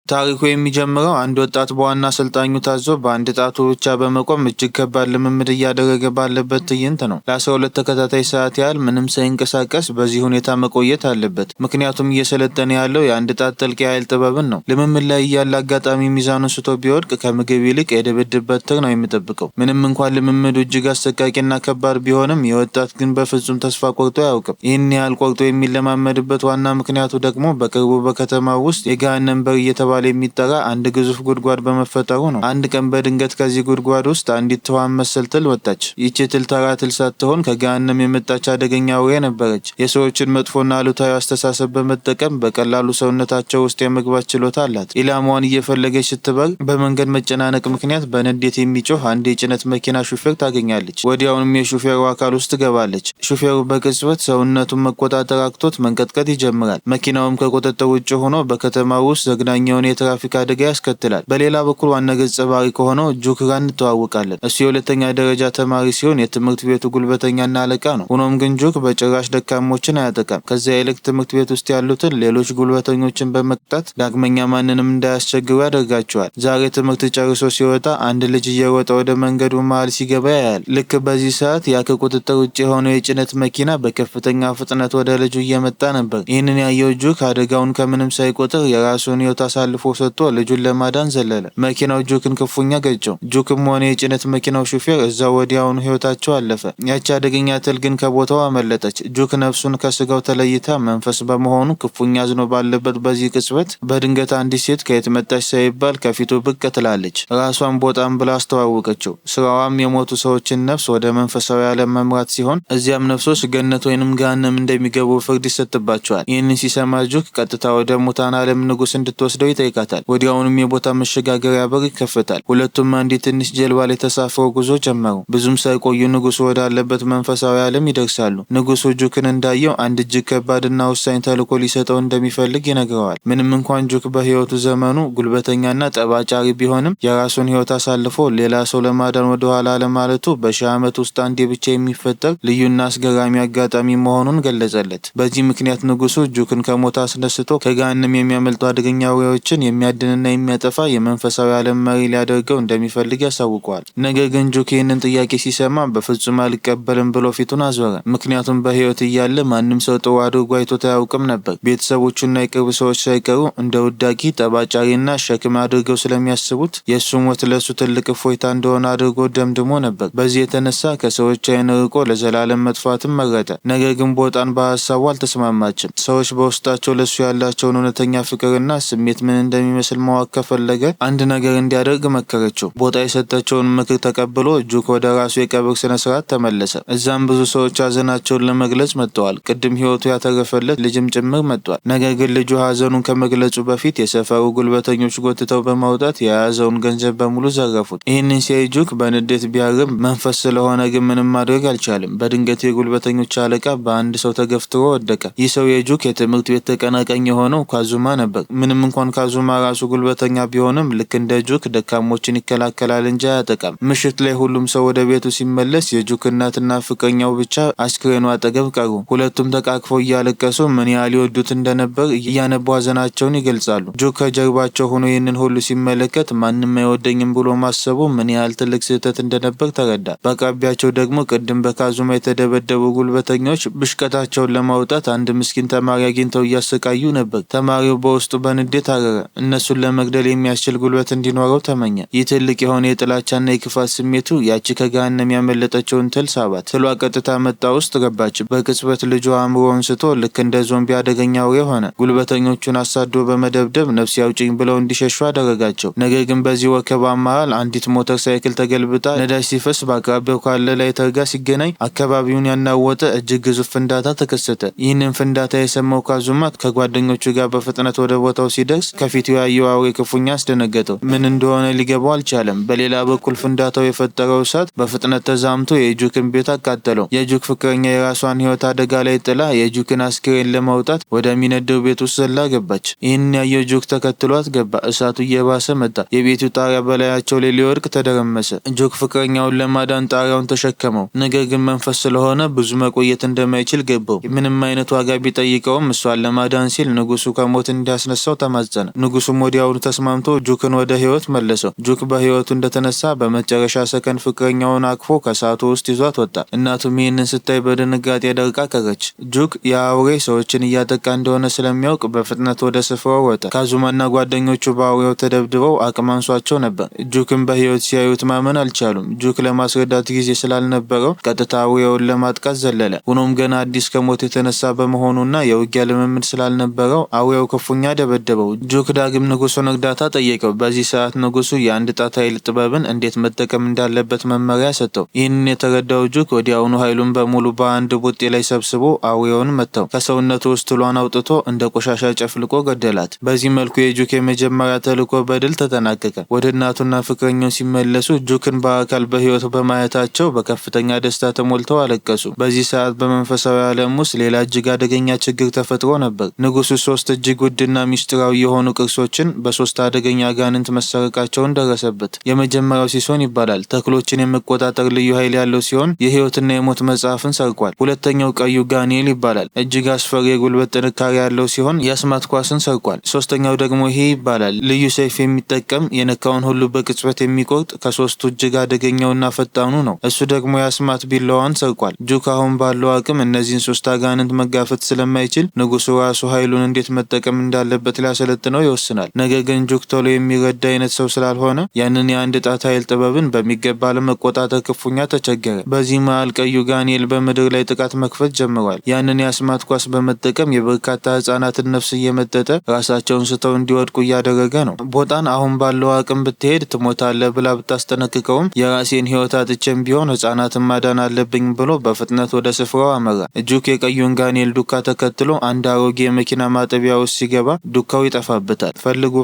ታሪኩ የሚጀምረው አንድ ወጣት በዋና አሰልጣኙ ታዞ በአንድ ጣቱ ብቻ በመቆም እጅግ ከባድ ልምምድ እያደረገ ባለበት ትዕይንት ነው። ለ12 ተከታታይ ሰዓት ያህል ምንም ሳይንቀሳቀስ በዚህ ሁኔታ መቆየት አለበት። ምክንያቱም እየሰለጠነ ያለው የአንድ ጣት ጥልቅ የኃይል ጥበብን ነው። ልምምድ ላይ እያለ አጋጣሚ ሚዛኑን ስቶ ቢወድቅ ከምግብ ይልቅ የድብድብ በትር ነው የሚጠብቀው። ምንም እንኳን ልምምዱ እጅግ አሰቃቂና ከባድ ቢሆንም የወጣት ግን በፍጹም ተስፋ ቆርጦ አያውቅም። ይህን ያህል ቆርጦ የሚለማመድበት ዋና ምክንያቱ ደግሞ በቅርቡ በከተማው ውስጥ የገሃነም በር እየተባለ የሚጠራ አንድ ግዙፍ ጉድጓድ በመፈጠሩ ነው። አንድ ቀን በድንገት ከዚህ ጉድጓድ ውስጥ አንዲት ትኋን መሰል ትል ወጣች። ይህች ትል ተራ ትል ሳትሆን ከገሃነም የመጣች አደገኛ አውሬ ነበረች። የሰዎችን መጥፎና አሉታዊ አስተሳሰብ በመጠቀም በቀላሉ ሰውነታቸው ውስጥ የመግባት ችሎታ አላት። ኢላማዋን እየፈለገች ስትበር በመንገድ መጨናነቅ ምክንያት በንዴት የሚጮህ አንድ የጭነት መኪና ሹፌር ታገኛለች። ወዲያውንም የሹፌሩ አካል ውስጥ ትገባለች። ሹፌሩ በቅጽበት ሰውነቱን መቆጣጠር አቅቶት መንቀጥቀጥ ይጀምራል። መኪናውም ከቁጥጥር ውጭ ሆኖ በከተማ ውስጥ ዘግናኛውን የትራፊክ አደጋ ያስከትላል። በሌላ በኩል ዋና ገጸ ባህሪ ከሆነው ጁክ ጋር እንተዋወቃለን። እሱ የሁለተኛ ደረጃ ተማሪ ሲሆን የትምህርት ቤቱ ጉልበተኛና አለቃ ነው። ሆኖም ግን ጁክ በጭራሽ ደካሞችን አያጠቃም። ከዚያ ይልቅ ትምህርት ቤት ውስጥ ያሉትን ሌሎች ጉልበተኞችን በመቅጣት ዳግመኛ ማንንም እንዳያስቸግሩ ያደርጋቸዋል። ዛሬ ትምህርት ጨርሶ ሲወጣ አንድ ልጅ እየሮጠ ወደ መንገዱ መሃል ሲገባ ያያል። ልክ በዚህ ሰዓት ያ ከቁጥጥር ውጭ የሆነው የጭነት መኪና በከፍተኛ ፍጥነት ወደ ልጁ እየመጣ ነበር። ይህንን ያየው ጁክ አደጋውን ከምንም ሳይቆጥር የራሱን ሕይወት አሳልፎ ሰጥቶ ልጁን ለማዳን ዘለለ። መኪናው ጁክን ክፉኛ ገጨው። ጁክም ሆነ የጭነት መኪናው ሹፌር እዛው ወዲያውኑ ሕይወታቸው አለፈ። ያቺ አደገኛ ትል ግን ከቦታው አመለጠች። ጁክ ነፍሱን ከስጋው ተለይታ መንፈስ በመሆኑ ክፉኛ አዝኖ ባለበት በዚህ ቅጽበት በድንገት አንዲት ሴት ከየት መጣች ሳይባል ከፊቱ ብቅ ትላለች። ራሷን ቦጣም ብላ አስተዋወቀችው። ስራዋም የሞቱ ሰዎችን ነፍስ ወደ መንፈሳዊ ዓለም መምራት ሲሆን እዚያም ነፍሶች ገነት ወይንም ገሃነም እንደሚገቡ ፍርድ ይሰጥባቸዋል። ይህንን ሲሰማ ጁክ ቀጥታ ወደ ሙታን ዓለም ንጉስ እንድትወስደው ይጠይቃታል። ወዲያውኑም የቦታ መሸጋገሪያ በር ይከፈታል። ሁለቱም አንዲት ትንሽ ጀልባ ላይ ተሳፍረው ጉዞ ጀመሩ። ብዙም ሳይቆዩ ንጉሱ ወዳለበት መንፈሳዊ ዓለም ይደርሳሉ። ንጉሱ ጁክን እንዳየው አንድ እጅግ ከባድና ወሳኝ ተልዕኮ ሊሰጠው እንደሚፈልግ ይነግረዋል። ምንም እንኳን ጁክ በህይወቱ ዘመኑ ጉልበተኛና ጠባጫሪ ቢሆንም የራሱን ህይወት አሳልፎ ሌላ ሰው ለማዳን ወደኋላ ለማለቱ በሺህ ዓመት ውስጥ አንዴ ብቻ የሚፈጠር ልዩና አስገራሚ አጋጣሚ መሆኑን ገለጸለት። በዚህ ምክንያት ንጉሱ ጁክን ከሞት አስነስቶ ከገሃነም የሚያመልጡ አደገኛ አውሬዎችን የሚያድንና የሚያጠፋ የመንፈሳዊ ዓለም መሪ ሊያደርገው እንደሚፈልግ ያሳውቀዋል። ነገር ግን ጁክ ይህንን ጥያቄ ሲሰማ በፍጹም አልቀበልም ብሎ ፊቱን አዞረ። ምክንያቱም በህይወት እያለ ማንም ሰው ጥሩ አድርጎ አይቶት አያውቅም ነበር። ቤተሰቦቹና የቅርብ ሰዎች ሳይቀሩ እንደ ውዳቂ፣ ጠባጫሪና ሸክም አድርገው ስለሚያስቡት የእሱ ሞት ለእሱ ትልቅ እፎይታ እንደሆነ አድርጎ ደምድሞ ነበር። በዚህ የተነሳ ከሰዎች አይን ርቆ ለዘላለም መጥፋትን መረጠ። ነገር ግን ቦጣን በሀሳቡ አልተስማማችም። ሰዎች በውስጣቸው ለእሱ ያላቸውን እውነተኛ ፍቅርና ስሜት ምን እንደሚመስል ማወቅ ከፈለገ አንድ ነገር እንዲያደርግ መከረችው። ቦጣ የሰጠችውን ምክር ተቀብሎ ጁክ ወደ ራሱ የቀብር ስነ ስርዓት ተመለሰ። እዛም ብዙ ሰዎች ሀዘናቸውን ለመግለጽ መጥተዋል። ቅድም ህይወቱ ያተረፈለት ልጅም ጭምር መጥቷል። ነገር ግን ልጁ ሀዘኑን ከመግለጹ በፊት የሰፈሩ ጉልበተኞች ጎትተው በማውጣት የያዘውን ገንዘብ በሙሉ ዘረፉት። ይህንን ሲያይ ጁክ በንዴት ቢያርም መንፈስ ስለሆነ ግን ምንም ማድረግ አልቻለም። በድንገት የጉልበተኞች አለቃ በአንድ ሰው ተገፍትሮ ወደቀ። ይህ ሰው የጁክ የትምህርት ቤት ተቀናቃኝ የሆነው ካዙማ ነበር። ምንም እንኳን ካዙማ ራሱ ጉልበተኛ ቢሆንም ልክ እንደ ጁክ ደካሞችን ይከላከላል እንጂ አያጠቃም። ምሽት ላይ ሁሉም ሰው ወደ ቤቱ ሲመለስ የጁክ እናትና ፍቅረኛው ብቻ አስክሬኑ አጠገብ ቀሩ። ሁለቱም ተቃቅፈው እያለቀሱ ምን ያህል ይወዱት እንደነበር እያነቡ ሀዘናቸውን ይገልጻሉ። ጁክ ከጀርባቸው ሆኖ ይህንን ሁሉ ሲመለከት ማንም አይወደኝም ብሎ ማሰቡ ምን ያህል ትልቅ ስህተት እንደነበር ተረዳ። በአቅራቢያቸው ደግሞ ቅድም በካዙማ የተደበደቡ ጉልበተኞች ብሽቀታቸውን ለማውጣት አንድ ምስኪን ተማሪ አግኝተው እያሰቃዩ ነበር። ተማሪው በውስጡ በንዴት አረረ። እነሱን ለመግደል የሚያስችል ጉልበት እንዲኖረው ተመኘ። ይህ ትልቅ የሆነ የጥላቻና የክፋት ስሜቱ ያቺ ከገሃነም ያመለጠችውን ትል ሳባት። ትሏ ቀጥታ መጣ ውስጥ ገባች። በቅጽበት ልጁ አእምሮውን ስቶ ልክ እንደ ዞምቢ አደገኛ አውሬ ሆነ። ጉልበተኞቹን አሳዶ በመደብደብ ነፍስ ያውጭኝ ብለው እንዲሸሹ አደረጋቸው። ነገር ግን በዚህ ወከባ መሃል አንዲት ሞተር ሳይክል ተገልብጣ ነዳጅ ሲፈስ በአቅራቢያው ካለ ላይተር ጋር ሲገናኝ አካባቢውን ያናወጠ እጅግ ግዙፍ ፍንዳታ ተከሰተ። ይህንን ፍንዳታ የሰማው ካዙማ ከጓደኞቹ ጋር በፍጥነት ወደ ቦታው ሲደርስ ከፊቱ ያየው አውሬ ክፉኛ አስደነገጠው። ምን እንደሆነ ሊገባው አልቻለም። በሌላ በኩል ፍንዳታው የፈጠረው እሳት በፍጥነት ተዛምቶ የጁክን ቤት አቃጠለው። የጁክ ፍቅረኛ የራሷን ህይወት አደጋ ላይ ጥላ የጁክን አስክሬን ለማውጣት ወደሚነደው ቤት ውስጥ ዘላ ገባች። ይህን ያየው ጁክ ተከትሏት ገባ። እሳቱ እየባሰ መጣ። የቤቱ ጣሪያ በላያቸው ላይ ሊወድቅ ተደረመሰ። ጁክ ፍቅረኛውን ለማዳን ጣሪያውን ተሸከመው። ነገር ግን መንፈስ ስለሆነ ብዙ መቆየት እንደማይችል ገባው። ምንም አይነት ዋጋ ቢጠይቀውም እሷን ለማዳን ሲል ንጉሱ ከሞት እንዲያስነሳው ተማጸነ። ንጉሱም ወዲያውኑ ተስማምቶ ጁክን ወደ ህይወት መለሰው። ጁክ በህይወቱ እንደተነሳ በመጨረሻ ሰከንድ ፍቅረኛውን አቅፎ ከእሳቱ ውስጥ ይዟት ወጣ። እናቱም ይህንን ስታይ በድንጋጤ ደርቃ ቀረች። ጁክ የአውሬ ሰዎችን እያጠቃ እንደሆነ ስለሚያውቅ በፍጥነት ወደ ስፍራው ወጣ። ካዙማና ጓደኞቹ በአውሬው ተደብድበው አቅም አንሷቸው ነበር። ጁክን በህይወት ሲያዩት ማመን አልቻሉም። ጁክ ለማስረዳት ጊዜ ስላልነበረው ቀጥታ አውሬውን ለማጥቃት ዘለለ። ሆኖም ገና አዲስ ከሞት የተነሳ በመሆኑና የውጊያ ልምምድ ስላልነበረው አውሬው ክፉኛ ደበደበው። ጁክ ዳግም ንጉሱን እርዳታ ጠየቀው። በዚህ ሰዓት ንጉሱ የአንድ ጣት ኃይል ጥበብን እንዴት መጠቀም እንዳለበት መመሪያ ሰጠው። ይህንን የተረዳው ጁክ ወዲያውኑ ኃይሉን በሙሉ በአንድ ቡጤ ላይ ሰብስቦ አውሬውን መታው። ከሰውነቱ ውስጥ ትሏን አውጥቶ እንደ ቆሻሻ ጨፍልቆ ገደላት። በዚህ መልኩ የጁክ የመጀመሪያ ተልዕኮ በድል ተጠናቀቀ። ወደ እናቱና ፍቅረኛው ሲመለሱ ጁክን በአካል በህይወቱ በማየታቸው በከፍተኛ ደስታ ተሞልተው አለቀሱ። በዚህ ሰዓት በመንፈሳዊ ዓለም ውስጥ ሌላ እጅግ አደገኛ ችግር ተፈጥሮ ነበር። ንጉሱ 3 እጅግ ውድና ሚስጥራዊ የሆኑ ቅርሶችን በ3 አደገኛ አጋንንት መሰረቃቸውን ደረሰበት። የመጀመሪያው ሲሶን ይባላል። ተክሎችን የመቆጣጠር ልዩ ኃይል ያለው ሲሆን የህይወትና የሞት መጽሐፍን ሰርቋል። ሁለተኛው ቀዩ ጋኒኤል ይባላል። እጅግ አስፈሪ የጉልበት ጥንካሬ ያለው ሲሆን የአስማት ኳስን ሰርቋል። ሶስተኛው ደግሞ ይሄ ይባላል። ልዩ ሰይፍ የሚጠቀም የነካውን ሁሉ በቅጽበት የሚቆርጥ ከ3ቱ እጅግ አደገኛውና ፈጣኑ ነው። እሱ ደግሞ የአስማት ቢላዋን ሰርቋል። ጁክ አሁን ባለው አቅም እነዚህን 3 አጋንንት መጋፈጥ ስለማይችል ንጉሱ ራሱ ኃይሉን እንዴት መጠቀም እንዳለበት ሊያሰለጥነው ይወስናል። ነገር ግን ጁክ ቶሎ የሚረዳ አይነት ሰው ስላልሆነ ያንን የአንድ ጣት ኃይል ጥበብን በሚገባ ለመቆጣጠር ክፉኛ ተቸገረ። በዚህ መሃል ቀዩ ጋኒኤል በምድር ላይ ጥቃት መክፈት ጀምሯል። ያንን የአስማት ኳስ በመጠቀም የበርካታ ህጻናትን ነፍስ እየመጠጠ ራሳቸውን ስተው እንዲወድቁ እያደረገ ነው። ቦጣን አሁን ባለው አቅም ብትሄድ ትሞታለህ ብላ ብታስጠነቅቀውም የራሴን ህይወት አጥቼም ቢሆን ህጻናትን ማዳን አለብኝ ብሎ በፍጥነት ወደ ስፍራው አመራ። ጁክ የቀዩን ጋኒኤል ዱካ ተከትሎ አንድ አሮጌ የመኪና ማጠቢያ ውስጥ ሲገባ ዱካው ይጠፋበታል።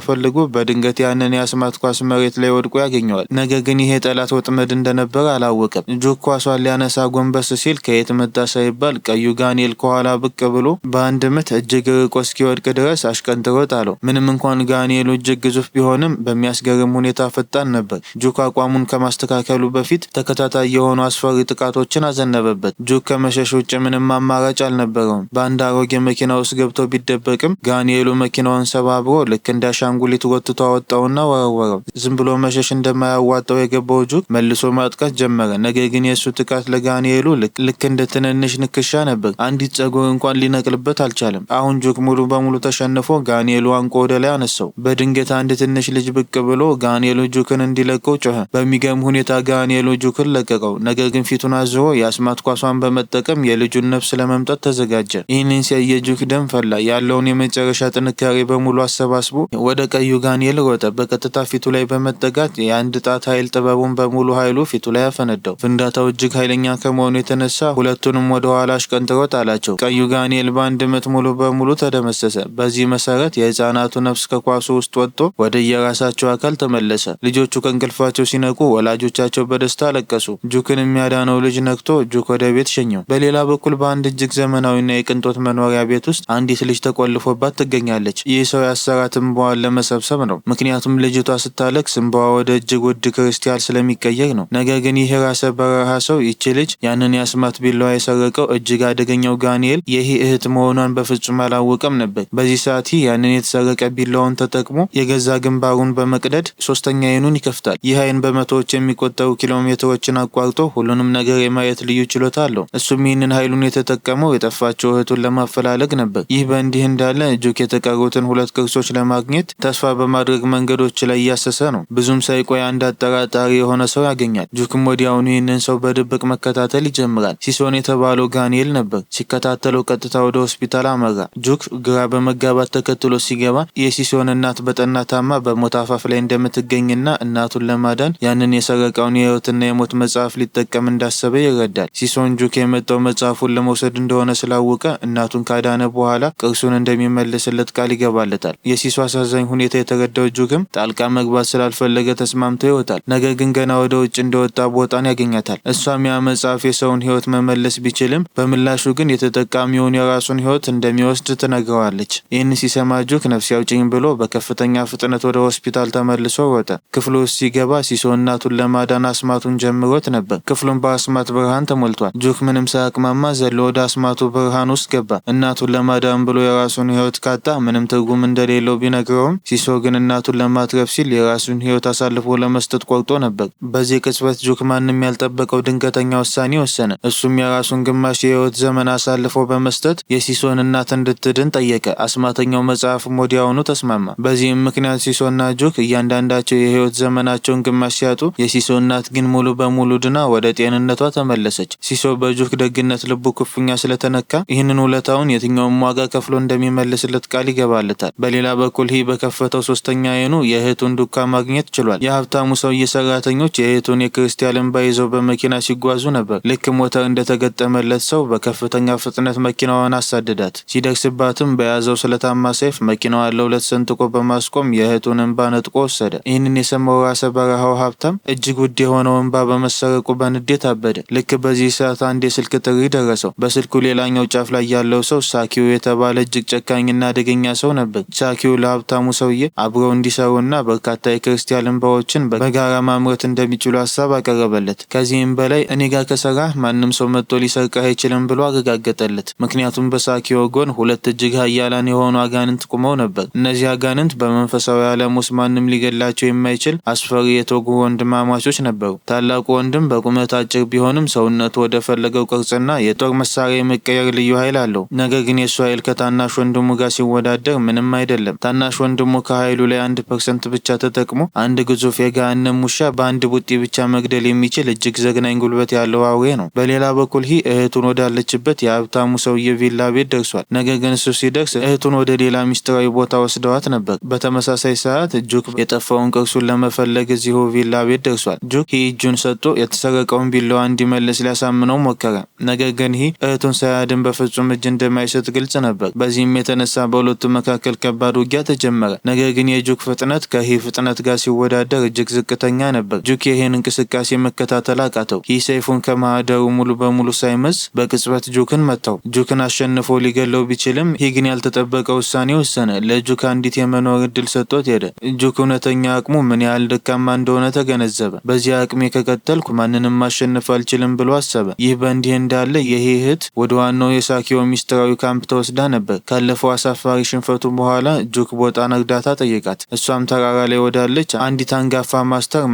ፈልጎ በድንገት ያንን የአስማት ኳስ መሬት ላይ ወድቆ ያገኘዋል። ነገር ግን ይሄ ጠላት ወጥመድ እንደነበረ አላወቀም። ጁክ ኳሷን ሊያነሳ ጎንበስ ሲል ከየት መጣ ሳይባል ቀዩ ጋኒኤል ከኋላ ብቅ ብሎ በአንድ ምት እጅግ ርቆ እስኪወድቅ ድረስ አሽቀንጥሮ ጣለው። ምንም እንኳን ጋኒኤሉ እጅግ ግዙፍ ቢሆንም በሚያስገርም ሁኔታ ፈጣን ነበር። ጁክ አቋሙን ከማስተካከሉ በፊት ተከታታይ የሆኑ አስፈሪ ጥቃቶችን አዘነበበት። ጁክ ከመሸሽ ውጭ ምንም አማራጭ አልነበረውም። በአንድ አሮጌ መኪና ውስጥ ገብቶ ቢደበቅም ጋኒኤሉ መኪናውን ሰባብሮ ልክ እንደ አሻንጉሊት ወጥቶ አወጣውና ወረወረው። ዝም ብሎ መሸሽ እንደማያዋጣው የገባው ጁክ መልሶ ማጥቃት ጀመረ። ነገር ግን የእሱ ጥቃት ለጋኒኤሉ ልክ እንደ ትንንሽ ንክሻ ነበር። አንዲት ጸጉር እንኳን ሊነቅልበት አልቻለም። አሁን ጁክ ሙሉ በሙሉ ተሸንፎ ጋኒኤሉ አንቆ ወደ ላይ አነሳው። በድንገት አንድ ትንሽ ልጅ ብቅ ብሎ ጋኒኤሉ ጁክን እንዲለቀው ጮኸ። በሚገርም ሁኔታ ጋኒኤሉ ጁክን ለቀቀው። ነገር ግን ፊቱን አዝሮ የአስማት ኳሷን በመጠቀም የልጁን ነፍስ ለመምጠት ተዘጋጀ። ይህንን ሲያይ የጁክ ደም ፈላ። ያለውን የመጨረሻ ጥንካሬ በሙሉ አሰባስቦ ወደ ቀዩ ጋኒኤል ሮጠ። በቀጥታ ፊቱ ላይ በመጠጋት የአንድ ጣት ኃይል ጥበቡን በሙሉ ኃይሉ ፊቱ ላይ አፈነዳው። ፍንዳታው እጅግ ኃይለኛ ከመሆኑ የተነሳ ሁለቱንም ወደ ኋላ አሽቀንጥሮ ጣላቸው። ቀዩ ጋኒኤል በአንድ ምት ሙሉ በሙሉ ተደመሰሰ። በዚህ መሰረት የህፃናቱ ነፍስ ከኳሱ ውስጥ ወጥቶ ወደ የራሳቸው አካል ተመለሰ። ልጆቹ ከእንቅልፋቸው ሲነቁ ወላጆቻቸው በደስታ አለቀሱ። ጁክን የሚያዳነው ልጅ ነቅቶ ጁክ ወደ ቤት ሸኘው። በሌላ በኩል በአንድ እጅግ ዘመናዊና የቅንጦት መኖሪያ ቤት ውስጥ አንዲት ልጅ ተቆልፎባት ትገኛለች። ይህ ሰው ያሰራት እንባዋን ለመሰብሰብ ነው። ምክንያቱም ልጅቷ ስታለቅስ እንባዋ ወደ እጅግ ውድ ክርስቲያን ስለሚቀየር ነው። ነገር ግን ይህ ራሰ በረሃ ሰው ይቺ ልጅ ያንን የአስማት ቢላዋ የሰረቀው እጅግ አደገኛው ጋኒኤል ይህ እህት መሆኗን በፍጹም አላወቀም ነበር። በዚህ ሰዓት ያንን የተሰረቀ ቢላዋውን ተጠቅሞ የገዛ ግንባሩን በመቅደድ 3ኛ አይኑን ይከፍታል። ይህ አይን በመቶዎች የሚቆጠሩ ኪሎ ሜትሮችን አቋርጦ ሁሉንም ነገር የማየት ልዩ ችሎታ አለው። እሱም ይህንን ኃይሉን የተጠቀመው የጠፋቸው እህቱን ለማፈላለግ ነበር። ይህ በእንዲህ እንዳለ ጁክ የተቀሩትን 2 ቅርሶች ለማግኘት ተስፋ በማድረግ መንገዶች ላይ እያሰሰ ነው። ብዙም ሳይቆይ አንድ አጠራጣሪ የሆነ ሰው ያገኛል። ጁክም ወዲያውኑ ይህንን ሰው በድብቅ መከታተል ይጀምራል። ሲሶን የተባለው ጋኒኤል ነበር። ሲከታተለው ቀጥታ ወደ ሆስፒታል አመራ። ጁክ ግራ በመጋባት ተከትሎ ሲገባ የሲሶን እናት በጠና ታማ በሞት አፋፍ ላይ እንደምትገኝና እናቱን ለማዳን ያንን የሰረቀውን የህይወትና የሞት መጽሐፍ ሊጠቀም እንዳሰበ ይረዳል። ሲሶን ጁክ የመጣው መጽሐፉን ለመውሰድ እንደሆነ ስላወቀ እናቱን ካዳነ በኋላ ቅርሱን እንደሚመልስለት ቃል ይገባለታል። የሲሶ አሳዛኝ ሁኔታ የተረዳው ጁክም ጣልቃ መግባት ስላልፈለገ ተስማምቶ ይወጣል። ነገር ግን ገና ወደ ውጭ እንደወጣ ቦጣን ያገኛታል። እሷም ያ መጽሐፍ የሰውን ህይወት መመለስ ቢችልም በምላሹ ግን የተጠቃሚውን የራሱን ህይወት እንደሚወስድ ትነግረዋለች። ይህን ሲሰማ ጁክ ነፍስ ያውጭኝ ብሎ በከፍተኛ ፍጥነት ወደ ሆስፒታል ተመልሶ ወጣ። ክፍሉ ውስጥ ሲገባ ሲሶ እናቱን ለማዳን አስማቱን ጀምሮት ነበር። ክፍሉን በአስማት ብርሃን ተሞልቷል። ጁክ ምንም ሳያቅማማ ዘሎ ወደ አስማቱ ብርሃን ውስጥ ገባ። እናቱን ለማዳን ብሎ የራሱን ህይወት ካጣ ምንም ትርጉም እንደሌለው እንደሌለው ቢነግረውም ሲሶ ግን እናቱን ለማትረፍ ሲል የራሱን ህይወት አሳልፎ ለመስጠት ቆርጦ ነበር። በዚህ ቅጽበት ጁክ ማንም ያልጠበቀው ድንገተኛ ውሳኔ ወሰነ። እሱም የራሱን ግማሽ የህይወት ዘመን አሳልፎ በመስጠት የሲሶን እናት እንድትድን ጠየቀ። አስማተኛው መጽሐፍም ወዲያውኑ ተስማማ። በዚህም ምክንያት ሲሶና ጁክ እያንዳንዳቸው የህይወት ዘመናቸውን ግማሽ ሲያጡ፣ የሲሶ እናት ግን ሙሉ በሙሉ ድና ወደ ጤንነቷ ተመለሰች። ሲሶ በጁክ ደግነት ልቡ ክፉኛ ስለተነካ ይህንን ውለታውን የትኛውም ዋጋ ከፍሎ እንደሚመልስለት ቃል ይገባለታል። በሌላ በኩል ሂ በከፈተው ሶስተኛ አይኑ የእህቱን ዱካ ማግኘት ችሏል። የሀብታሙ ሰውዬ ሰራተኞች የእህቱን የክርስቲያን እንባ ይዘው በመኪና ሲጓዙ ነበር። ልክ ሞተር እንደተገጠመለት ሰው በከፍተኛ ፍጥነት መኪናዋን አሳደዳት። ሲደርስባትም በያዘው ስለታማ ሰይፍ መኪናዋን ለሁለት ሰንጥቆ በማስቆም የእህቱን እንባ ነጥቆ ወሰደ። ይህንን የሰማው ራሰ በረሃው ሀብታም እጅግ ውድ የሆነው እንባ በመሰረቁ በንዴት አበደ። ልክ በዚህ ሰዓት አንድ የስልክ ጥሪ ደረሰው። በስልኩ ሌላኛው ጫፍ ላይ ያለው ሰው ሳኪው የተባለ እጅግ ጨካኝና አደገኛ ሰው ነበር። ሳኪው ለሀብታሙ ሰውዬ አብረው እንዲሰሩና በርካታ የክርስቲያን እንባዎችን በጋራ ማምረት እንደሚችሉ ሀሳብ አቀረበለት። ከዚህም በላይ እኔ ጋር ከሰራህ ማንም ሰው መጥቶ ሊሰርቅህ አይችልም ብሎ አረጋገጠለት። ምክንያቱም በሳኪው ጎን ሁለት እጅግ ኃያላን የሆኑ አጋንንት ቁመው ነበር። እነዚህ አጋንንት በመንፈሳዊ ዓለም ውስጥ ማንም ሊገላቸው የማይችል አስፈሪ የተወጉ ወንድማማቾች ነበሩ። ታላቁ ወንድም በቁመት አጭር ቢሆንም ሰውነቱ ወደ ፈለገው ቅርጽና የጦር መሳሪያ የመቀየር ልዩ ኃይል አለው። ነገር ግን የሱ ኃይል ከታናሽ ወንድሙ ጋር ሲወዳደር ምንም አይደለም። ታናሽ ወንድሙ ከኃይሉ ላይ 1% ብቻ ተጠቅሞ አንድ ግዙፍ የገሃነም ውሻ በአንድ ቡጢ ብቻ መግደል የሚችል እጅግ ዘግናኝ ጉልበት ያለው አውሬ ነው። በሌላ በኩል ሂ እህቱን ወዳለችበት የሀብታሙ ሰውዬ ቪላ ቤት ደርሷል። ነገር ግን እሱ ሲደርስ እህቱን ወደ ሌላ ሚስጥራዊ ቦታ ወስደዋት ነበር። በተመሳሳይ ሰዓት ጁክ የጠፋውን ቅርሱን ለመፈለግ እዚሁ ቪላ ቤት ደርሷል። ጁክ ሂ እጁን ሰጥቶ የተሰረቀውን ቢላዋ እንዲመልስ ሊያሳምነው ሞከረ። ነገር ግን ሂ እህቱን ሳያድን በፍጹም እጅ እንደማይሰጥ ግልጽ ነበር። በዚህም የተነሳ በሁለቱ መካከል ከባድ ውጊያ ተጀመረ። ነገር ግን የጁክ ፍጥነት ከሂ ፍጥነት ጋር ሲወዳደር እጅግ ዝቅተኛ ነበር። ጁክ ይህን እንቅስቃሴ መከታተል አቃተው። ሂ ሰይፉን ከማህደሩ ሙሉ በሙሉ ሳይመዝ በቅጽበት ጁክን መታው። ጁክን አሸንፎ ሊገለው ቢችልም ሂ ግን ያልተጠበቀ ውሳኔ ወሰነ። ለጁክ አንዲት የመኖር እድል ሰጥቶት ሄደ። ጁክ እውነተኛ አቅሙ ምን ያህል ደካማ እንደሆነ ተገነዘበ። በዚህ አቅሜ ከቀጠልኩ ማንንም ማሸነፍ አልችልም ብሎ አሰበ። ይህ በእንዲህ እንዳለ የሂ እህት ወደ ዋናው የሳኪዮ ሚስጥራዊ ካምፕ ተወስዳ ነበር። ካለፈው አሳፋሪ ሽንፈቱ በኋላ ጁክ ቦጣን እርዳታ ጠየቃት። እሷም ተራራ ላይ ወዳለች አንዲት አንጋፋ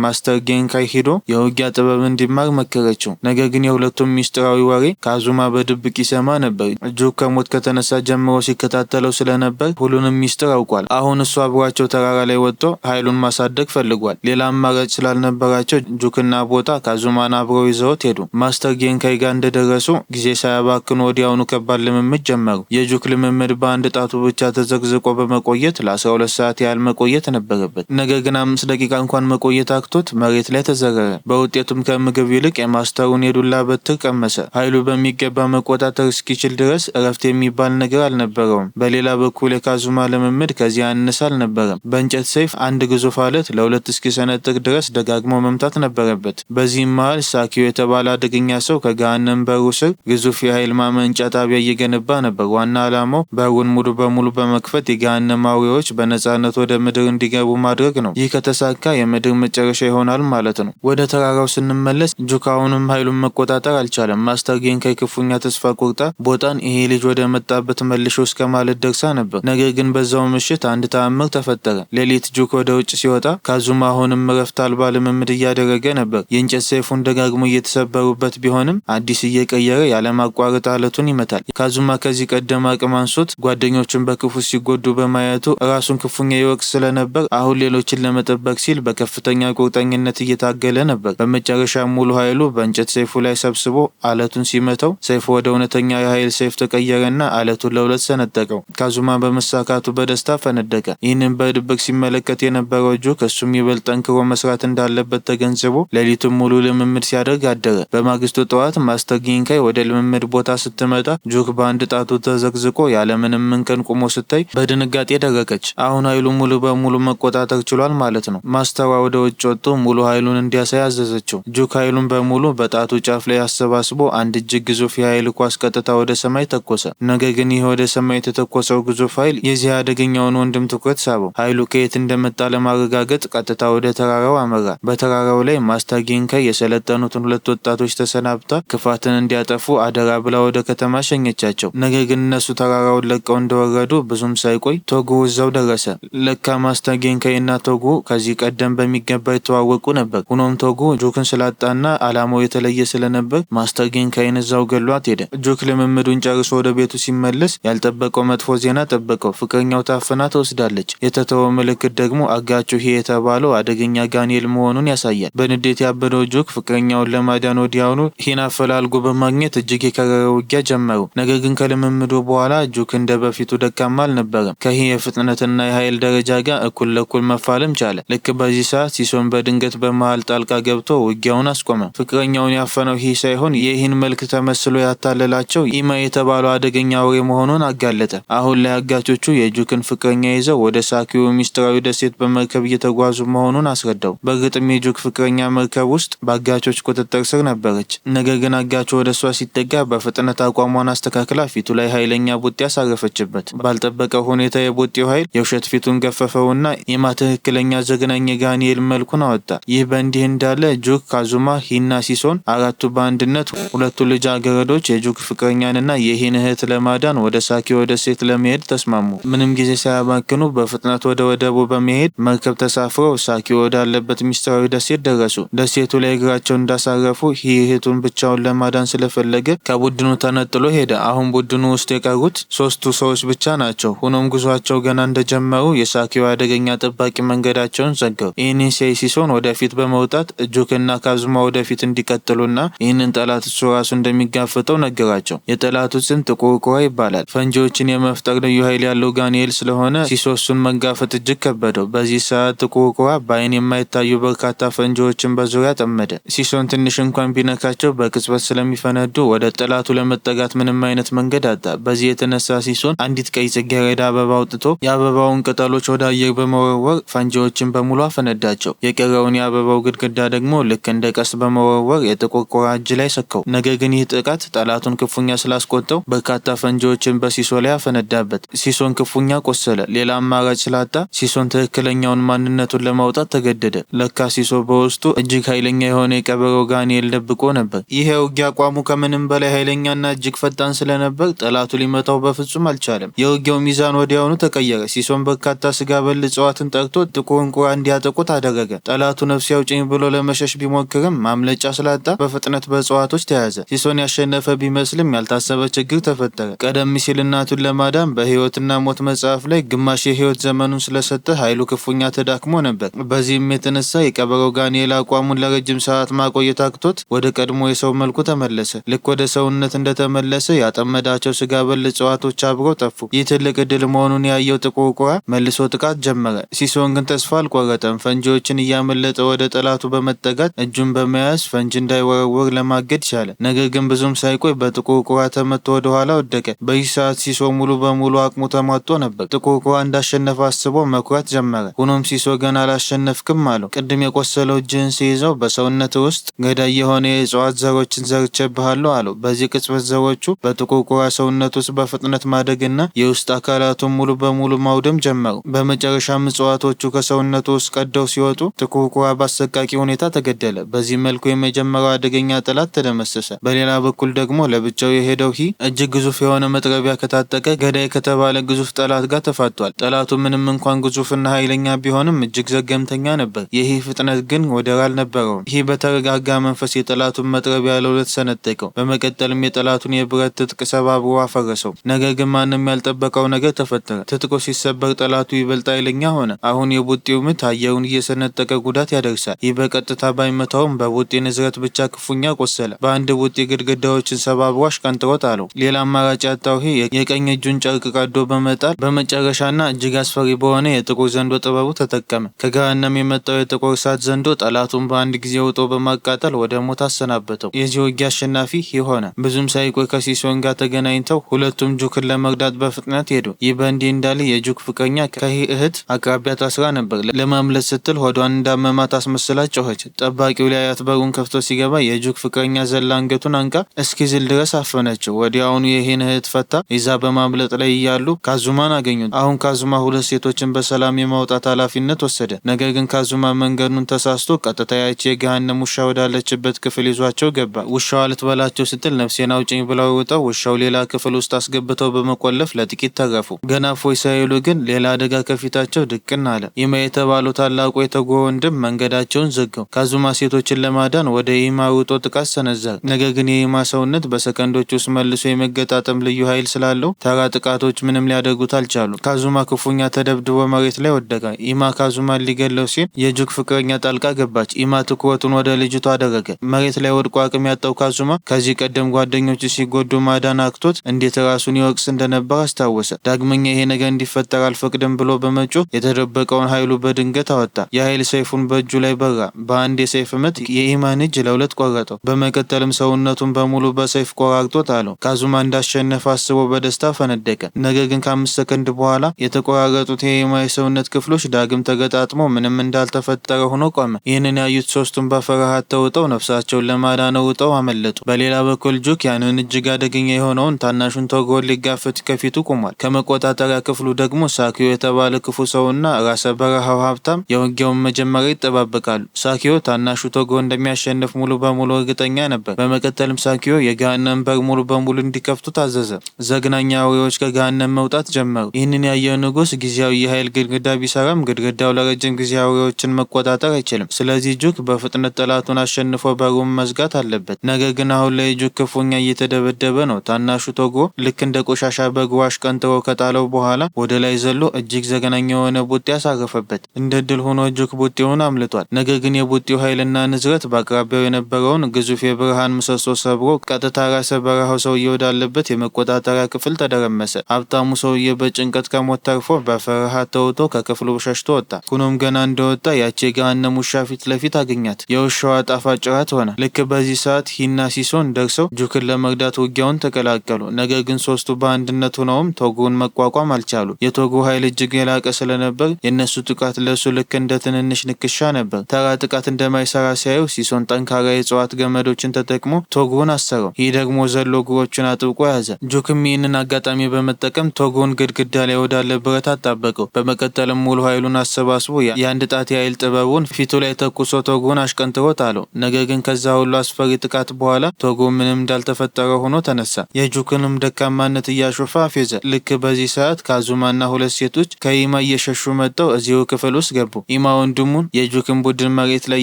ማስተር ጌንካይ ሂዶ የውጊያ ጥበብ እንዲማር መከረችው። ነገር ግን የሁለቱም ሚስጥራዊ ወሬ ካዙማ በድብቅ ይሰማ ነበር። ጁክ ከሞት ከተነሳ ጀምሮ ሲከታተለው ስለነበር ሁሉንም ሚስጥር አውቋል። አሁን እሱ አብሯቸው ተራራ ላይ ወጥቶ ኃይሉን ማሳደግ ፈልጓል። ሌላ አማራጭ ስላልነበራቸው ጁክና ቦጣ ካዙማን አብረው ይዘውት ሄዱ። ማስተር ጌንካይ ጋር እንደደረሱ ጊዜ ሳያባክኑ ወዲያውኑ ከባድ ልምምድ ጀመሩ። የጁክ ልምምድ በአንድ ጣቱ ብቻ ተዘግዝቆ በመቆየት ለ12 ሰዓት ያህል መቆየት ነበረበት። ነገር ግን 5 ደቂቃ እንኳን መቆየት አክቶት መሬት ላይ ተዘረረ። በውጤቱም ከምግብ ይልቅ የማስተሩን የዱላ በትር ቀመሰ። ኃይሉ በሚገባ መቆጣጠር እስኪችል ድረስ እረፍት የሚባል ነገር አልነበረውም። በሌላ በኩል የካዙማ ልምምድ ከዚህ ያነሰ አልነበረም። በእንጨት ሰይፍ አንድ ግዙፍ አለት ለ2 እስኪሰነጥቅ ድረስ ደጋግሞ መምታት ነበረበት። በዚህም መሃል ሳኪዮ የተባለ አደገኛ ሰው ከገሃነም በሩ ስር ግዙፍ የኃይል ማመንጫ ጣቢያ እየገነባ ነበር። ዋና ዓላማው በሩን ሙሉ በሙሉ በመክፈት የገሃነም አውሬዎች በነጻነት ወደ ምድር እንዲገቡ ማድረግ ነው። ይህ ከተሳካ የምድር መጨረሻ ይሆናል ማለት ነው። ወደ ተራራው ስንመለስ ጁክ አሁንም ኃይሉን መቆጣጠር አልቻለም። ማስተር ጌንካይ ክፉኛ ተስፋ ቆርጣ ቦጣን ይሄ ልጅ ወደ መጣበት መልሾ እስከ ማለት ደርሳ ነበር። ነገር ግን በዛው ምሽት አንድ ተአምር ተፈጠረ። ሌሊት ጁክ ወደ ውጭ ሲወጣ ካዙማ አሁንም እረፍት አልባ ልምምድ እያደረገ ነበር። የእንጨት ሰይፉን ደጋግሞ እየተሰበሩበት ቢሆንም አዲስ እየቀየረ ያለማቋረጥ አለቱን ይመታል። ካዙማ ከዚህ ቀደም አቅም አንሶት ጓደኞቹን በክፉ ሲጎዱ በማየቱ ራሱን ክፉኛ ይወቅስ ስለነበር አሁን ሌሎችን ለመጠበቅ ሲል በከፍተኛ ቁርጠኝነት እየታገለ ነበር። በመጨረሻ ሙሉ ኃይሉ በእንጨት ሰይፉ ላይ ሰብስቦ አለቱን ሲመታው ሰይፉ ወደ እውነተኛ የኃይል ሰይፍ ተቀየረና አለቱን ለሁለት ሰነጠቀው። ካዙማ በመሳካቱ በደስታ ፈነደቀ። ይህንን በድብቅ ሲመለከት የነበረው ጁክ እሱም ይበልጥ ጠንክሮ መስራት እንዳለበት ተገንዝቦ ሌሊቱን ሙሉ ልምምድ ሲያደርግ አደረ። በማግስቱ ጠዋት ማስተር ጌንካይ ወደ ልምምድ ቦታ ስትመጣ ጁክ በአንድ ጣቱ ተዘግዝቆ ያለምንም እንከን ቆሞ ስታይ በድንጋጤ ደረቀች። አሁን ኃይሉ ሙሉ በሙሉ መቆጣጠር ችሏል ማለት ነው። ማስተሯ ወደ ውጭ ወጥቶ ሙሉ ኃይሉን እንዲያሳይ አዘዘችው። ጁክ ኃይሉን በሙሉ በጣቱ ጫፍ ላይ አሰባስቦ አንድ እጅግ ግዙፍ የኃይል ኳስ ቀጥታ ወደ ሰማይ ተኮሰ። ነገር ግን ይህ ወደ ሰማይ የተተኮሰው ግዙፍ ኃይል የዚህ አደገኛውን ወንድም ትኩረት ሳበው። ኃይሉ ከየት እንደመጣ ለማረጋገጥ ቀጥታ ወደ ተራራው አመራ። በተራራው ላይ ማስተር ጌንካይ የሰለጠኑትን 2 ወጣቶች ተሰናብታ ክፋትን እንዲያጠፉ አደራ ብላ ወደ ከተማ ሸኘቻቸው። ነገር ግን እነሱ ተራራውን ለቀው እንደወረዱ ብዙም ሳይቆይ ቶጉ እዛው ደረሰ። ለካ ማስተር ጌንካይና ቶጉ ከዚህ ቀደም በሚገባ የተዋወቁ ነበር። ሆኖም ቶጉ ጁክን ስላጣና አላማው የተለየ ስለነበር ማስተር ጌንካይን እዛው ገሏት ሄደ። ጁክ ልምምዱን ጨርሶ ወደ ቤቱ ሲመለስ ያልጠበቀው መጥፎ ዜና ጠበቀው። ፍቅረኛው ታፍና ተወስዳለች። የተተወው ምልክት ደግሞ አጋቹ ሂ የተባለው አደገኛ ጋኔል መሆኑን ያሳያል። በንዴት ያበደው ጁክ ፍቅረኛውን ለማዳን ወዲያውኑ ሂን አፈላልጎ በማግኘት እጅግ የከረረ ውጊያ ጀመሩ። ነገር ግን ከልምምዱ በኋላ ጁክ እንደ በፊቱ ደካማ አልነበረም። ከሂ የፍጥነትና የኃይል ደረጃ ጋር እኩል ለእኩል መፋለም ቻለ። ልክ በዚህ ሰዓት ሲሶን በድንገት በመሃል ጣልቃ ገብቶ ውጊያውን አስቆመ። ፍቅረኛውን ያፈነው ሂ ሳይሆን የሂን መልክ ተመስሎ ያታለላቸው ኢማ የተባለው አደገኛ አውሬ መሆኑን አጋለጠ። አሁን ላይ አጋቾቹ የጁክን ፍቅረኛ ይዘው ወደ ሳኪዮ ሚስጥራዊ ደሴት በመርከብ እየተጓዙ መሆኑን አስረዳው። በእርግጥም የጁክ ፍቅረኛ መርከብ ውስጥ በአጋቾች ቁጥጥር ስር ነበረች። ነገር ግን አጋቹ ወደ እሷ ሲጠጋ በፍጥነት አቋሟን አስተካክላ ፊቱ ላይ ኃይለኛ ቡጢ ያሳረፈችበት። ባልጠበቀው ሁኔታ የቡጢው ኃይል የውሸት ፊቱን ገፈፈውና ኢማ ትክክለኛ ዘግናኝ የጋኒኤል መልኩን አወጣ። ይህ በእንዲህ እንዳለ ጁክ፣ ካዙማ፣ ሂና ሲሶን አራቱ በአንድነት ሁለቱ ልጃገረዶች የጁክ ፍቅረኛንና የሂን እህት ለማዳን ወደ ሳኪዮ ደሴት ለመሄድ ተስማሙ። ምንም ጊዜ ሳያባክኑ በፍጥነት ወደ ወደቡ በመሄድ መርከብ ተሳፍረው ሳኪዮ ወዳለበት ሚስጥራዊ ደሴት ደረሱ። ደሴቱ ላይ እግራቸውን እንዳሳረፉ ሂ እህቱን ብቻውን ለማዳን ስለፈለገ ከቡድኑ ተነጥሎ ሄደ። አሁን ቡድኑ ውስጥ የቀሩት 3 ሰዎች ብቻ ናቸው። ሆኖም ጉዟቸው ገና እንደጀመሩ የሳኪዮ አደገኛ ጠባቂ መንገዳቸውን ዘጋው። ይህንን ሲያይ ሲሶን ወደፊት በመውጣት ጁክና ካዙማ ወደፊት እንዲቀጥሉና ይህንን ጠላት እሱ ራሱ እንደሚጋፈጠው ነገራቸው። የጠላቱ ስም ጥቁር ቁራ ይባላል። ፈንጂዎችን የመፍጠር ልዩ ኃይል ያለው ጋኒኤል ስለሆነ ሲሶሱን መጋፈጥ እጅግ ከበደው። በዚህ ሰዓት ጥቁር ቁራ በአይን የማይታዩ በርካታ ፈንጂዎችን በዙሪያ ጠመደ። ሲሶን ትንሽ እንኳን ቢነካቸው በቅጽበት ስለሚፈነዱ ወደ ጠላቱ ለመጠጋት ምንም አይነት መንገድ አጣ። በዚህ የተነሳ ሲሶን አንዲት ቀይ ጽጌረዳ አበባ አውጥቶ የአበባውን ቅጠሎች ወደ አየር በመወርወር ፈንጂዎችን በሙሉ አፈነዳቸው። የቀረውን የአበባው ግድግዳ ደግሞ ልክ እንደ ቀስ በመወርወር የጥቁር ቁራ እጅ ላይ ሰካው። ነገር ግን ይህ ጥቃት ጠላቱን ክፉኛ ስላስቆጠው በርካታ ፈንጂዎችን በሲሶ ላይ አፈነዳበት። ሲሶን ክፉኛ ቆሰለ። ሌላ አማራጭ ስላጣ ሲሶን ትክክለኛውን ማንነቱን ለማውጣት ተገደደ። ለካ ሲሶ በውስጡ እጅግ ኃይለኛ የሆነ የቀበሮ ጋኒኤል ደብቆ ነበር። ይህ የውጊያ አቋሙ ከምንም በላይ ኃይለኛና እጅግ ፈጣን ስለነበር ጠላቱ ሊመታው በፍጹም አልቻለም። የውጊያው ሚዛን ወዲያውኑ ተቀየረ። ሲሶን በርካታ ስጋ በል እጽዋትን ጠርቶ ጥቁሩን ቁራ እንዲያጠቁት አደረገ። ጠላቱ ነፍስ ያውጭኝ ብሎ ለመሸሽ ቢሞክርም ማምለጫ ስላጣ በፍጥነት በእጽዋቶች ተያዘ። ሲሶን ያሸነፈ ቢመስልም ያልታሰበ ችግር ተፈጠረ። ቀደም ሲል እናቱን ለማዳን በህይወትና ሞት መጽሐፍ ላይ ግማሽ የህይወት ዘመኑን ስለሰጠ ኃይሉ ክፉኛ ተዳክሞ ነበር። በዚህም የተነሳ የቀበሮ ጋኒኤል አቋሙን ለረጅም ሰዓት ማቆየት አቅቶት ወደ ቀድሞ የሰው መልኩ ተመለሰ። ልክ ወደ ሰውነት እንደተመለሰ ያጠመዳቸው ስጋ በል እጽዋቶች አብረው ጠፉ። ይህ ትልቅ እድል መሆኑን ያየው ጥቁር ቁራ መልሶ ጥቃት ጀመረ። ሲሶን ግን ተስፋ አልቆረጠም። ፈንጂዎችን እያመለጠ ወደ ጠላቱ በመጠጋት እጁን በመያዝ ፈንጂ እንዳይወረወር ለማገድ ቻለ። ነገር ግን ብዙም ሳይቆይ በጥቁር ቁራ ተመቶ ወደ ኋላ ወደቀ። በዚህ ሰዓት ሲሶ ሙሉ በሙሉ አቅሙ ተሟጦ ነበር። ጥቁር ቁራ እንዳሸነፈ አስቦ መኩራት ጀመረ። ሆኖም ሲሶ ገና አላሸነፍክም አለው። ቅድም የቆሰለው እጅህን ሲይዘው በሰውነት ውስጥ ገዳይ የሆነ የእጽዋት ዘሮችን ዘርቼብሃለሁ አለው። በዚህ ቅጽበት ዘሮቹ በጥቁር ቁራ ሰውነት ውስጥ በፍጥነት ማደግና የውስጥ አካላቱን ሙሉ በሙሉ ማውደም ጀመሩ። በመጨረሻም እጽዋቶቹ ከሰውነቱ ውስጥ ቀደው ሲወጡ ጥቁር ቁራ በአሰቃቂ ሁኔታ ተገደለ። በዚህ መልኩ የመጀመሪያው አደገኛ ጠላት ተደመሰሰ። በሌላ በኩል ደግሞ ለብቻው የሄደው ሂ እጅግ ግዙፍ የሆነ መጥረቢያ ከታጠቀ ገዳይ ከተባለ ግዙፍ ጠላት ጋር ተፋቷል። ጠላቱ ምንም እንኳን ግዙፍና ኃይለኛ ቢሆንም እጅግ ዘገምተኛ ነበር። ይህ ፍጥነት ግን ወደር አልነበረውም። ይህ በተረጋጋ መንፈስ የጠላቱን መጥረቢያ ለሁለት ሰነጠቀው። በመቀጠልም የጠላቱን የብረት ትጥቅ ሰባብሮ አፈረሰው። ነገር ግን ማንም ያልጠበቀው ነገር ተፈጠረ። ትጥቁ ሲሰበር ጠላቱ ይበልጥ ኃይለኛ ሆነ። አሁን የቡጢው ምት አየሩን እየሰነጠቀ ጉዳት ያደርሳል። ይህ በቀጥታ ባይመታውም በቡጢ ንዝረት ብቻ ክፉኛ ቆሰለ። በአንድ ቡጢ ግድግዳዎችን ሰባብሮ አሽቀንጥሮ ጣለው። ሌላ አማራጭ ያጣው ሂ የቀኝ እጁን ጨርቅ ቀዶ በመጣል በመጨረሻና እጅግ አስፈሪ በሆነ የጥቁር ዘንዶ ጥበቡ ተጠቀመ። ከገሃነም የመጣው የጥቁር እሳት ዘንዶ ጠላቱን በአንድ ጊዜ ውጦ በማቃጠል ወደ ሞት አሰናበተው። የዚህ ውጊያ አሸናፊ ሂ ሆነ። ብዙም ሳይቆይ ከሲሶን ጋር ተገናኝተው ሁለቱም ጁክን ለመርዳት በፍጥነት ሄዱ። ይህ በእንዲህ እንዳለ የጁክ ፍቅረኛ ከሂ እህት አቅራቢያ ታስራ ነበር። ለማምለጥ ስትል ሆዷን እንዳመማት አስመስላ ጮኸች። ጠባቂው ሊያያት በሩን ከፍቶ ሲገባ የጁክ ፍቅረኛ ዘላ አንገቱን አንቃ እስኪዝል ድረስ አፈነችው። ወዲያውኑ የሂን እህት ፈታ ይዛ በማምለጥ ላይ እያሉ ካዙማን አገኙት። አሁን ካዙማ ሁለት ሴቶችን በሰላም የማውጣት ኃላፊነት ወሰደ። ነገር ግን ካዙማ መንገዱን ተሳስቶ ቀጥታ ያቺ የገሃነም ውሻ ወዳለችበት ክፍል ይዟቸው ገባ። ውሻዋ ልትበላቸው ስትል ነፍሴን አውጭኝ ብለው ወጣው። ውሻው ሌላ ክፍል ውስጥ አስገብተው በመቆለፍ ለጥቂት ተረፉ። ገና ፎ እፎይ ሳይሉ ግን ሌላ አደጋ ከፊታቸው ድቅን አለ። ኢማ የተባለው ታላቁ የቶጎ ወንድም መንገዳቸውን ዘጋው። ካዙማ ሴቶችን ለማዳን ወደ ኢማ ሩጦ ጥቃት ሰነዘረ። ነገር ግን የኢማ ሰውነት በሰከንዶች ውስጥ መልሶ የመገጣጠም ልዩ ኃይል ስላለው ተራ ጥቃቶች ምንም ሊያደርጉት አልቻሉ። ካዙማ ክፉኛ ተደብድቦ መሬት ላይ ወደቀ። ኢማ ካዙማን ሊገለው ሲል የጁክ ፍቅረኛ ጣልቃ ገባች። ኢማ ትኩረቱን ወደ ልጅቷ አደረገ። መሬት ላይ ወድቆ አቅም ያጣው ካዙማ ከዚህ ቀደም ጓደኞቹ ሲጎዱ ማዳን አቅቶት እንዴት ራሱን ይወቅስ እንደነበር አስታወሰ። ዳግመኛ ይሄ ነገር እንዲፈጠር አልፈቅድም ብሎ በመጮህ የተደበቀውን ኃይሉ በድንገት አወጣ። የኃይል ሰይፉን በእጁ ላይ በራ። በአንድ የሰይፍ ምት የኢማን እጅ ለሁለት ቆረጠው። በመቀጠልም ሰውነቱን በሙሉ በሰይፍ ቆራርጦ ጣለው። ካዙማ እንዳሸነፈ አስቦ በደስታ ፈነደቀ። ነገር ግን ከ5 ሰከንድ በኋላ የተቆራረጡት የኢማ የሰውነት ክፍሎች ዳግም ተገጣጥመው ምንም እንዳልተፈጠረ ሆኖ ቆመ። ይህንን ያዩት ሶስቱም በፍርሃት ተውጠው ነፍሳቸውን ለማዳን ሩጠው አመለጡ። በሌላ በኩል ጁክ ያንን እጅግ አደገኛ የሆነውን ታናሹን ቶጎን ሊጋፈጥ ከፊቱ ቆሟል። ከመቆጣጠሪያ ክፍሉ ደግሞ ሳኪዮ የተባለ ክፉ ሰውና ራሰ በረሃው ሀብታም የውጊያውን መጀመሪያ ይጠባበቃሉ። ሳኪዮ ታናሹ ቶጎ እንደሚያሸንፍ ሙሉ በሙሉ እርግጠኛ ነበር። በመቀጠልም ሳኪዮ የገሃነም በር ሙሉ በሙሉ እንዲከፍቱ ታዘዘ። ዘግናኝ አውሬዎች ከገሃነም መውጣት ጀመሩ። ይህንን ያየው ንጉስ ጊዜያዊ የኃይል ግድግዳ ቢሰራም ግድግዳው ለረጅም ጊዜ አውሬዎችን መቆጣጠር አይችልም። ስለዚህ ጁክ በፍጥነት ጠላቱን አሸንፎ በሩን መዝጋት አለበት። ነገር ግን አሁን ላይ ጁክ ክፉኛ እየተደበደበ ነው። ታናሹ ቶጎ ልክ እንደ ቆሻሻ በእግሩ አሽቀንጥሮ ከጣለው በኋላ ወደ ላይ ዘሎ እጅግ ዘግናኝ የሆነ ቡጤ ያሳረፈበት። እንደ ድል ሆኖ ጁክ ቡጤውን አምልጧል። ነገር ግን የቡጤው ኃይልና ንዝረት በአቅራቢያው የነበረውን ግዙፍ የብርሃን ምሰሶ ሰብሮ ቀጥታ ራሰ በረሃው ሰውዬ ወዳለበት የመቆጣጠሪያ ክፍል ተደረመሰ። ሀብታሙ ሰውዬ በጭንቀት ከሞት ተርፎ በፍርሃት ተውጦ ከክፍሉ ሸሽቶ ወጣ። ኩኖም ገና እንደወጣ ያቺ የገሃነም ውሻ ፊት ለፊት አገኛት። የውሻዋ ጣፋጭ ራት ሆነ። ልክ በዚህ ሰዓት ሂና ሲሶን ደርሰው ጁክን ለመርዳት ውጊያውን ተቀላቀሉ። ነገር ግን ሶስቱ በአንድነት ሆነውም ቶጎን መቋቋም አልቻሉ። የቶጎ ኃይል እጅግ የላቀ ስለነበር የነሱ ጥቃት ለሱ ልክ እንደ ትንንሽ ንክሻ ነበር። ተራ ጥቃት እንደማይሰራ ሲያዩ ሲሶን ጠንካራ የእጽዋት ገመዶችን ተጠቅሞ ቶጎን አሰረው። ይህ ደግሞ ዘሎ እግሮቹን አጥብቆ ያዘ። ጁክም ይህንን አጋጣሚ በመጠቀም ቶጎን ግድግዳ ላይ ወዳለ ብረት አጣበቀው። በመቀጠልም ሙሉ ኃይሉን አሰባስቦ የአንድ ጣት የኃይል ጥበቡን ፊቱ ላይ ተኩሶ ቶጎን አሽቀንጥሮ ጣለው። ነገር ግን ከዛ ሁሉ አስፈሪ ጥቃት በኋላ ቶጎ ምንም እንዳልተፈጠረ ሆኖ ተነሳ። የጁክንም ደካማነት እያሾፈ አፌዘ። ልክ በዚህ ሰዓት ካዙማና ሁለት ሴቶች ከኢማ እየሸሹ መጥተው እዚሁ ክፍል ውስጥ ገቡ። ኢማ ወንድሙን የጁክን ቡድን መሬት ላይ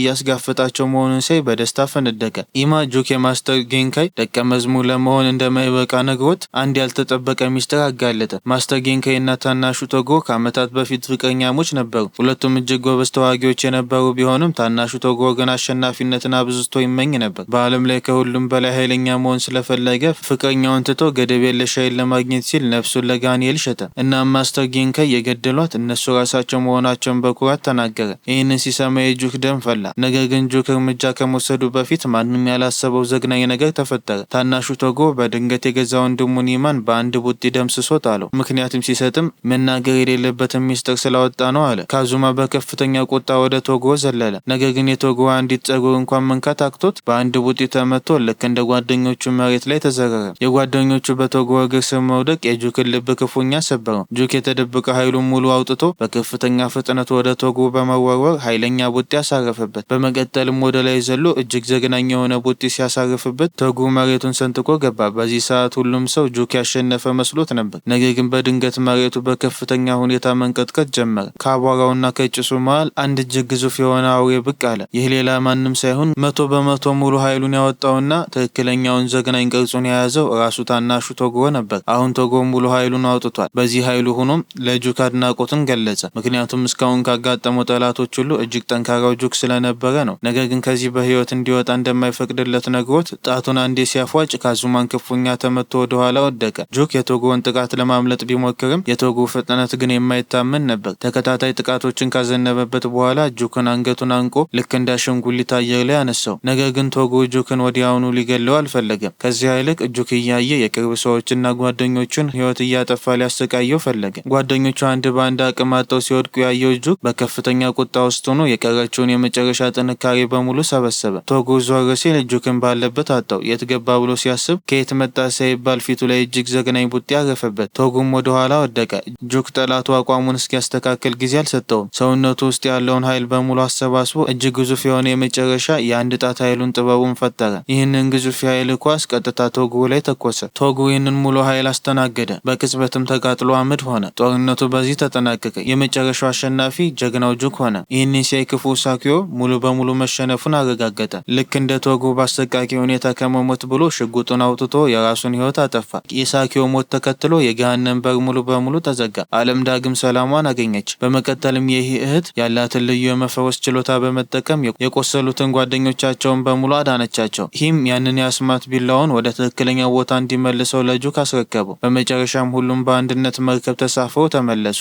እያስጋፈጣቸው መሆኑን ሳይ በደስታ ፈነደቀ። ኢማ ጁክ የማስተር ጌንካይ ደቀ መዝሙር ለመሆን እንደማይበቃ ነግሮት አንድ ያልተጠበቀ ሚስጥር አጋለጠ። ማስተር ጌንካይ እና ታናሹ ቶጎ ከዓመታት በፊት ፍቅረኛሞች ነበሩ። ሁለቱም እጅግ ጎበዝ ተዋጊዎች የነበሩ ቢሆንም ታናሹ ቶጎ ግን አሸናፊነትን አብዝቶ ይመኝ ነበር። በዓለም ላይ ከሁሉም በላይ ኃይለኛ መሆን ስለፈለገ ፍቅረኛውን ትቶ ገደብ የለሽ ኃይል ለማግኘት ሲል ነፍሱን ለጋኒኤል ሸጠ። እናም ማስተር ጌንካይ የገደሏት እነሱ ራሳቸው መሆናቸውን በኩራት ተናገረ። ይህንን ሲሰማ የጁክ ደም ፈላ። ነገር ግን ጁክ እርምጃ ከመውሰዱ በፊት ማንም ያላሰበው ዘግናኝ ነገር ተፈጠረ። ታናሹ ቶጎ በድንገት የገዛ ወንድሙን ኢማን በአንድ ቡጢ ደምስሶ ጣለው። ምክንያቱም ሲሰጥም መናገር የሌለበትን ሚስጥር ስላወጣ ነው አለ። ካዙማ በከፍተኛ ቁጣ ወደ ቶጎ ዘለለ። ነገር ግን የቶጎ አንዲት ጸጉር እንኳን መንካት አቅቶት በአንድ ቡጢ ተመቶ ልክ እንደ ጓደኞቹ መሬት ላይ ተዘረረ። የጓደኞቹ በቶጎ እግር ስር መውደቅ የጁክን ልብ ክፉኛ ሰበረው። ጁክ የተደበቀ ኃይሉን ሙሉ አውጥቶ በከፍተኛ ፍጥነት ወደ ቶጎ በመወርወር ኃይለኛ ቡጢ ያሳረፈበት። በመቀጠልም ወደ ላይ ዘሎ እጅግ ዘግናኝ የሆነ ቡጢ ሲያሳርፍበት ቶጎ መሬቱን ሰንጥቆ ገባ። በዚህ ሰዓት ሁሉም ሰው ጁክ ያሸነፈ መስሎት ነበር። ነገር ግን በድንገት መሬቱ በከፍተኛ ሁኔታ መንቀጥቀጥ ጀመረ። ከአቧራውና ከጭሱ መሃል አንድ እጅግ ግዙፍ የሆነ አውሬ ብቅ አለ። ይህ ሌላ ማንም ሳይሆን 100% ሙሉ ኃይሉን ያወጣውና ትክክለኛውን ዘግናኝ ቅርጹን የያዘው ራሱ ታናሹ ቶጎ ነበር። አሁን ቶጎ ሙሉ ኃይሉን አውጥቷል። በዚህ ኃይሉ ሆኖም ለጁክ አድናቆትን ገለጸ። ምክንያቱም እስካሁን ካጋጠመው ጠላቶች ሁሉ እጅግ ጠንካራው ጁክ ስለነበረ ነው። ነገር ግን ከዚህ በህይወት እንዲወጣ እንደማይፈቅድለት ነግሮት ጣቱን አንዴ ሲያፏጭ ካዙማን ክፉኛ ተመቶ ወደ ኋላ ወደቀ። ጁክ የቶጎን ጥቃት ለማምለጥ ቢሞክርም የቶጎ ፍጥነት ግን የማይታመን ነበር። ተከታታይ ጥቃቶችን ካዘነበበት በኋላ ጁክን አንገቱን አንቆ ልክ እንደ አሻንጉሊት አየር ላይ አነሳው። ነገር ግን ቶጎ ጁክን ወዲያውኑ ሊገለው አልፈለገም። ከዚያ ይልቅ ጁክ እያየ የቅርብ ሰዎችና ጓደኞቹን ህይወት እያጠፋ ሊያሰቃየው ፈለገ። ጓደኞቹ አንድ በአንድ አቅም አጥተው ሲወድቁ ያየው ጁክ በከፍተኛ ቁጣ ውስጥ ሆኖ የቀረችውን የመጨረሻ ጥንካሬ በሙሉ ሰበሰበ። ቶጎ ዞር ሲል ጁክን ባለበት አጣው። የት ገባ ብሎ ሲያስብ ከየት መጣ ሳይባል ፊቱ ላይ እጅግ ዘግናኝ ቡጢ ያረፈበት። ቶጎም ወደ ኋላ ወደቀ። ጁክ ጠላቱ አቋሙን እስኪያስተካክል ጊዜ አልሰጠውም። ሰውነቱ ውስጥ ያለውን ኃይል በሙሉ አሰባስቦ እጅግ ግዙፍ የሆነ የመጨረሻ የአንድ ጣት ኃይሉን ጥበቡን ፈጠረ። ይህንን ግዙፍ የኃይል ኳስ ቀጥታ ቶጎ ላይ ተኮሰ። ቶጎ ይህንን ሙሉ ኃይል አስተናገደ። በቅጽበትም ተቃጥሎ ጥሎ አመድ ሆነ። ጦርነቱ በዚህ ተጠናቀቀ። የመጨረሻው አሸናፊ ጀግናው ጁክ ሆነ። ይህንን ሲያይ ክፉ ሳኪዮ ሙሉ በሙሉ መሸነፉን አረጋገጠ። ልክ እንደ ቶጎ በአሰቃቂ ሁኔታ ከመሞት ብሎ ሽጉጡን አውጥቶ የራሱን ህይወት አጠፋ። የሳኪዮ ሞት ተከትሎ የገሃነም በር ሙሉ በሙሉ ተዘጋ። ዓለም ዳግም ሰላሟን አገኘች። በመቀጠልም ይህ እህት ያላትን ልዩ የመፈወስ ችሎታ በመጠቀም የቆሰሉትን ጓደኞቻቸውን በሙሉ አዳነቻቸው። ይህም ያንን የአስማት ቢላውን ወደ ትክክለኛው ቦታ እንዲመልሰው ለጁክ አስረከበው። በመጨረሻም ሁሉም በአንድነት መርከብ ተሳፍረው ተመለሱ።